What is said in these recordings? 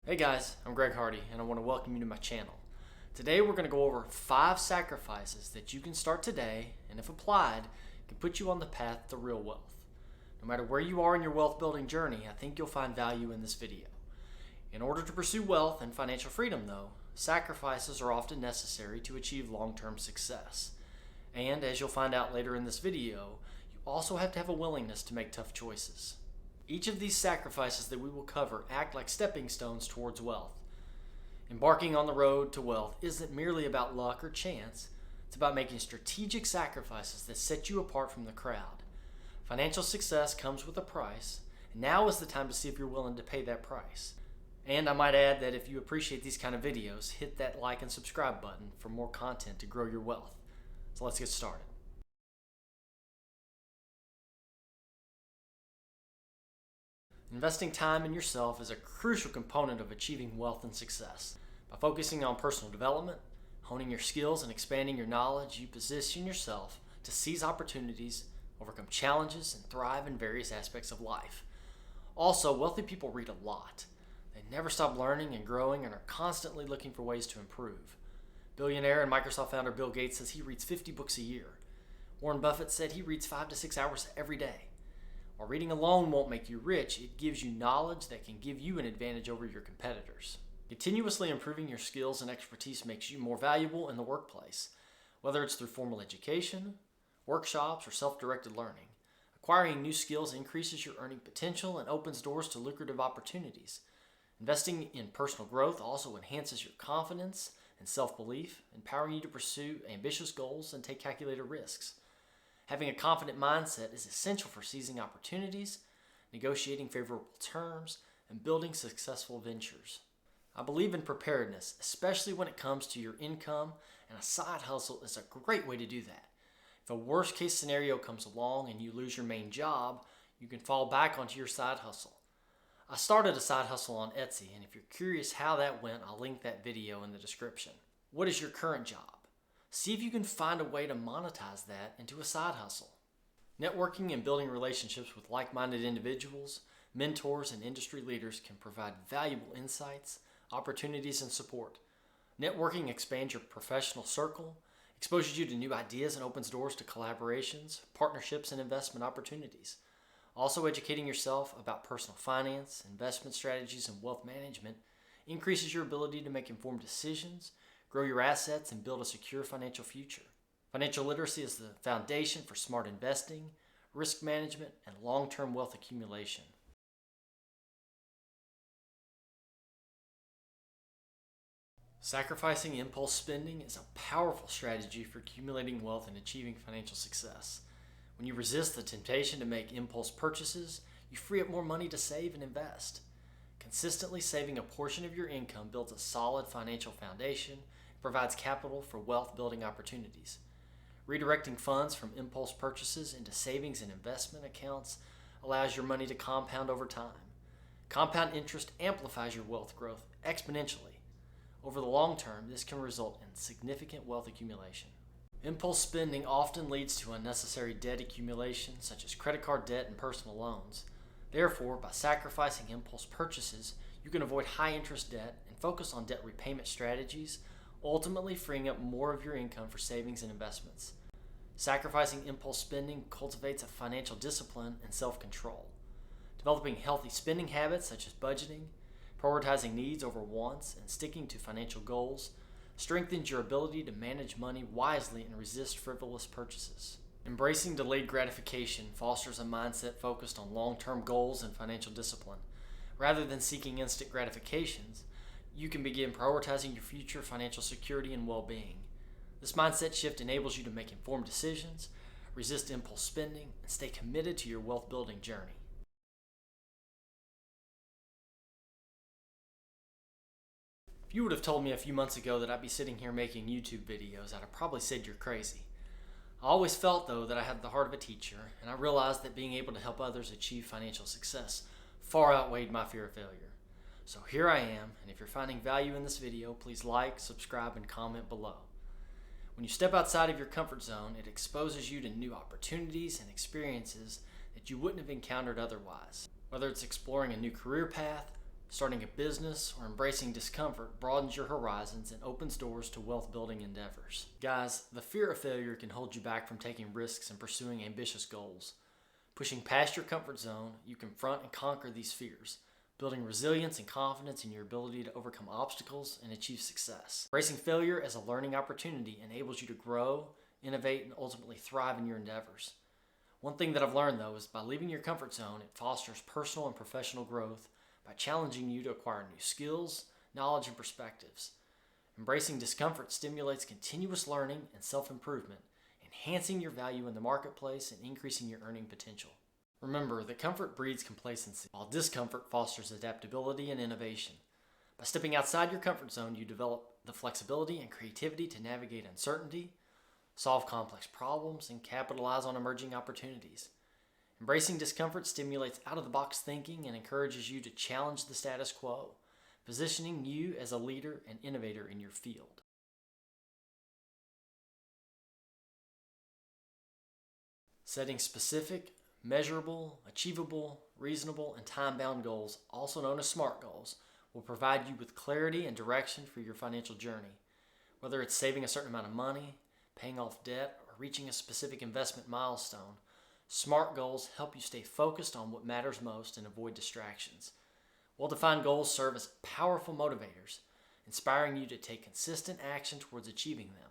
Hey guys, I'm Greg Hardy and I want to welcome you to my channel. Today we're going to go over 5 sacrifices that you can start today and if applied, can put you on the path to real wealth. No matter where you are in your wealth building journey, I think you'll find value in this video. In order to pursue wealth and financial freedom though, sacrifices are often necessary to achieve long-term success. And as you'll find out later in this video, you also have to have a willingness to make tough choices. Each of these sacrifices that we will cover act like stepping stones towards wealth. Embarking on the road to wealth isn't merely about luck or chance, it's about making strategic sacrifices that set you apart from the crowd. Financial success comes with a price, and now is the time to see if you're willing to pay that price. And I might add that if you appreciate these kind of videos, hit that like and subscribe button for more content to grow your wealth. So let's get started. Investing time in yourself is a crucial component of achieving wealth and success. By focusing on personal development, honing your skills, and expanding your knowledge, you position yourself to seize opportunities, overcome challenges, and thrive in various aspects of life. Also, wealthy people read a lot. They never stop learning and growing and are constantly looking for ways to improve. Billionaire and Microsoft founder Bill Gates says he reads 50 books a year. Warren Buffett said he reads 5 to 6 hours every day. While reading alone won't make you rich, it gives you knowledge that can give you an advantage over your competitors. Continuously improving your skills and expertise makes you more valuable in the workplace, whether it's through formal education, workshops, or self-directed learning. Acquiring new skills increases your earning potential and opens doors to lucrative opportunities. Investing in personal growth also enhances your confidence and self-belief, empowering you to pursue ambitious goals and take calculated risks. Having a confident mindset is essential for seizing opportunities, negotiating favorable terms, and building successful ventures. I believe in preparedness, especially when it comes to your income, and a side hustle is a great way to do that. If a worst case scenario comes along and you lose your main job, you can fall back onto your side hustle. I started a side hustle on Etsy, and if you're curious how that went, I'll link that video in the description. What is your current job? See if you can find a way to monetize that into a side hustle. Networking and building relationships with like-minded individuals, mentors, and industry leaders can provide valuable insights, opportunities, and support. Networking expands your professional circle, exposes you to new ideas, and opens doors to collaborations, partnerships, and investment opportunities. Also, educating yourself about personal finance, investment strategies, and wealth management increases your ability to make informed decisions, grow your assets, and build a secure financial future. Financial literacy is the foundation for smart investing, risk management, and long-term wealth accumulation. Sacrificing impulse spending is a powerful strategy for accumulating wealth and achieving financial success. When you resist the temptation to make impulse purchases, you free up more money to save and invest. Consistently saving a portion of your income builds a solid financial foundation and provides capital for wealth building opportunities. Redirecting funds from impulse purchases into savings and investment accounts allows your money to compound over time. Compound interest amplifies your wealth growth exponentially. Over the long term, this can result in significant wealth accumulation. Impulse spending often leads to unnecessary debt accumulation, such as credit card debt and personal loans. Therefore, by sacrificing impulse purchases, you can avoid high-interest debt and focus on debt repayment strategies, ultimately freeing up more of your income for savings and investments. Sacrificing impulse spending cultivates a financial discipline and self-control. Developing healthy spending habits such as budgeting, prioritizing needs over wants, and sticking to financial goals strengthens your ability to manage money wisely and resist frivolous purchases. Embracing delayed gratification fosters a mindset focused on long-term goals and financial discipline. Rather than seeking instant gratifications, you can begin prioritizing your future financial security and well-being. This mindset shift enables you to make informed decisions, resist impulse spending, and stay committed to your wealth-building journey. If you would have told me a few months ago that I'd be sitting here making YouTube videos, I'd have probably said you're crazy. I always felt, though, that I had the heart of a teacher, and I realized that being able to help others achieve financial success far outweighed my fear of failure. So here I am, and if you're finding value in this video, please like, subscribe, and comment below. When you step outside of your comfort zone, it exposes you to new opportunities and experiences that you wouldn't have encountered otherwise. Whether it's exploring a new career path, Starting a business or embracing discomfort broadens your horizons and opens doors to wealth building endeavors. Guys, the fear of failure can hold you back from taking risks and pursuing ambitious goals. Pushing past your comfort zone, you confront and conquer these fears, building resilience and confidence in your ability to overcome obstacles and achieve success. Embracing failure as a learning opportunity enables you to grow, innovate, and ultimately thrive in your endeavors. One thing that I've learned, though, is by leaving your comfort zone, it fosters personal and professional growth by challenging you to acquire new skills, knowledge, and perspectives. Embracing discomfort stimulates continuous learning and self-improvement, enhancing your value in the marketplace and increasing your earning potential. Remember that comfort breeds complacency, while discomfort fosters adaptability and innovation. By stepping outside your comfort zone, you develop the flexibility and creativity to navigate uncertainty, solve complex problems, and capitalize on emerging opportunities. Embracing discomfort stimulates out-of-the-box thinking and encourages you to challenge the status quo, positioning you as a leader and innovator in your field. Setting specific, measurable, achievable, reasonable, and time-bound goals, also known as SMART goals, will provide you with clarity and direction for your financial journey. Whether it's saving a certain amount of money, paying off debt, or reaching a specific investment milestone, SMART goals help you stay focused on what matters most and avoid distractions. Well-defined goals serve as powerful motivators, inspiring you to take consistent action towards achieving them.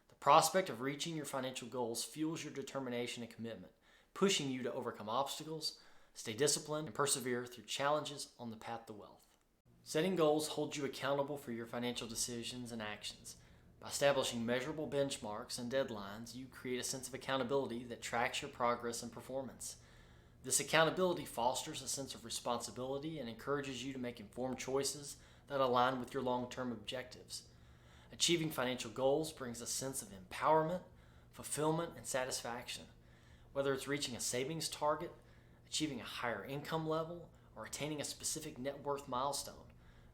The prospect of reaching your financial goals fuels your determination and commitment, pushing you to overcome obstacles, stay disciplined, and persevere through challenges on the path to wealth. Setting goals holds you accountable for your financial decisions and actions. By establishing measurable benchmarks and deadlines, you create a sense of accountability that tracks your progress and performance. This accountability fosters a sense of responsibility and encourages you to make informed choices that align with your long-term objectives. Achieving financial goals brings a sense of empowerment, fulfillment, and satisfaction. Whether it's reaching a savings target, achieving a higher income level, or attaining a specific net worth milestone,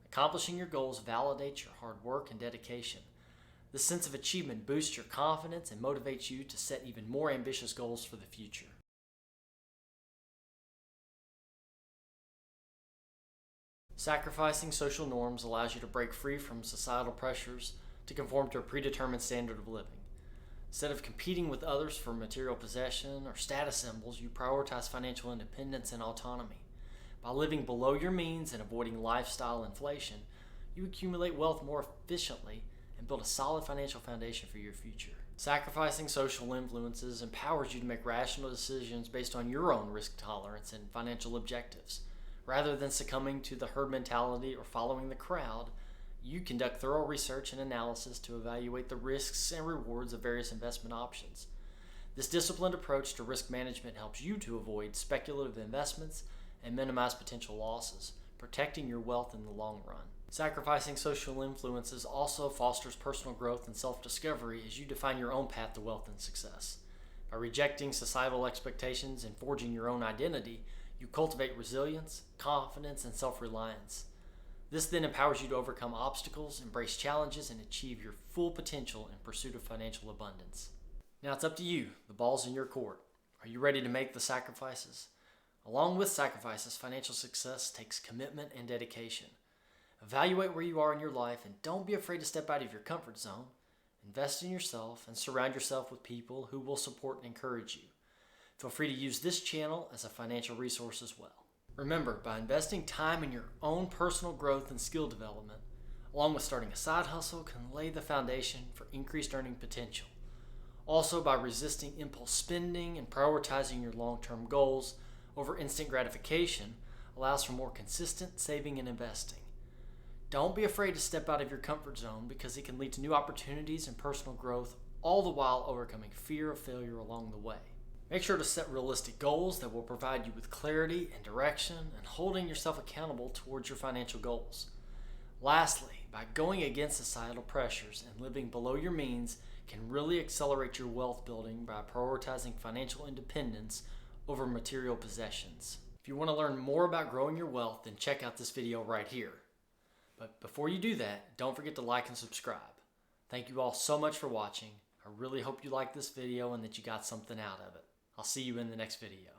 accomplishing your goals validates your hard work and dedication. This sense of achievement boosts your confidence and motivates you to set even more ambitious goals for the future. Sacrificing social norms allows you to break free from societal pressures to conform to a predetermined standard of living. Instead of competing with others for material possession or status symbols, you prioritize financial independence and autonomy. By living below your means and avoiding lifestyle inflation, you accumulate wealth more efficiently and build a solid financial foundation for your future. Sacrificing social influences empowers you to make rational decisions based on your own risk tolerance and financial objectives. Rather than succumbing to the herd mentality or following the crowd, you conduct thorough research and analysis to evaluate the risks and rewards of various investment options. This disciplined approach to risk management helps you to avoid speculative investments and minimize potential losses, protecting your wealth in the long run. Sacrificing social influences also fosters personal growth and self-discovery as you define your own path to wealth and success. By rejecting societal expectations and forging your own identity, you cultivate resilience, confidence, and self-reliance. This then empowers you to overcome obstacles, embrace challenges, and achieve your full potential in pursuit of financial abundance. Now it's up to you. The ball's in your court. Are you ready to make the sacrifices? Along with sacrifices, financial success takes commitment and dedication. Evaluate where you are in your life and don't be afraid to step out of your comfort zone. Invest in yourself and surround yourself with people who will support and encourage you. Feel free to use this channel as a financial resource as well. Remember, by investing time in your own personal growth and skill development, along with starting a side hustle, can lay the foundation for increased earning potential. Also, by resisting impulse spending and prioritizing your long-term goals over instant gratification allows for more consistent saving and investing. Don't be afraid to step out of your comfort zone because it can lead to new opportunities and personal growth, all the while overcoming fear of failure along the way. Make sure to set realistic goals that will provide you with clarity and direction and holding yourself accountable towards your financial goals. Lastly, by going against societal pressures and living below your means can really accelerate your wealth building by prioritizing financial independence over material possessions. If you want to learn more about growing your wealth, then check out this video right here. But before you do that, don't forget to like and subscribe. Thank you all so much for watching. I really hope you liked this video and that you got something out of it. I'll see you in the next video.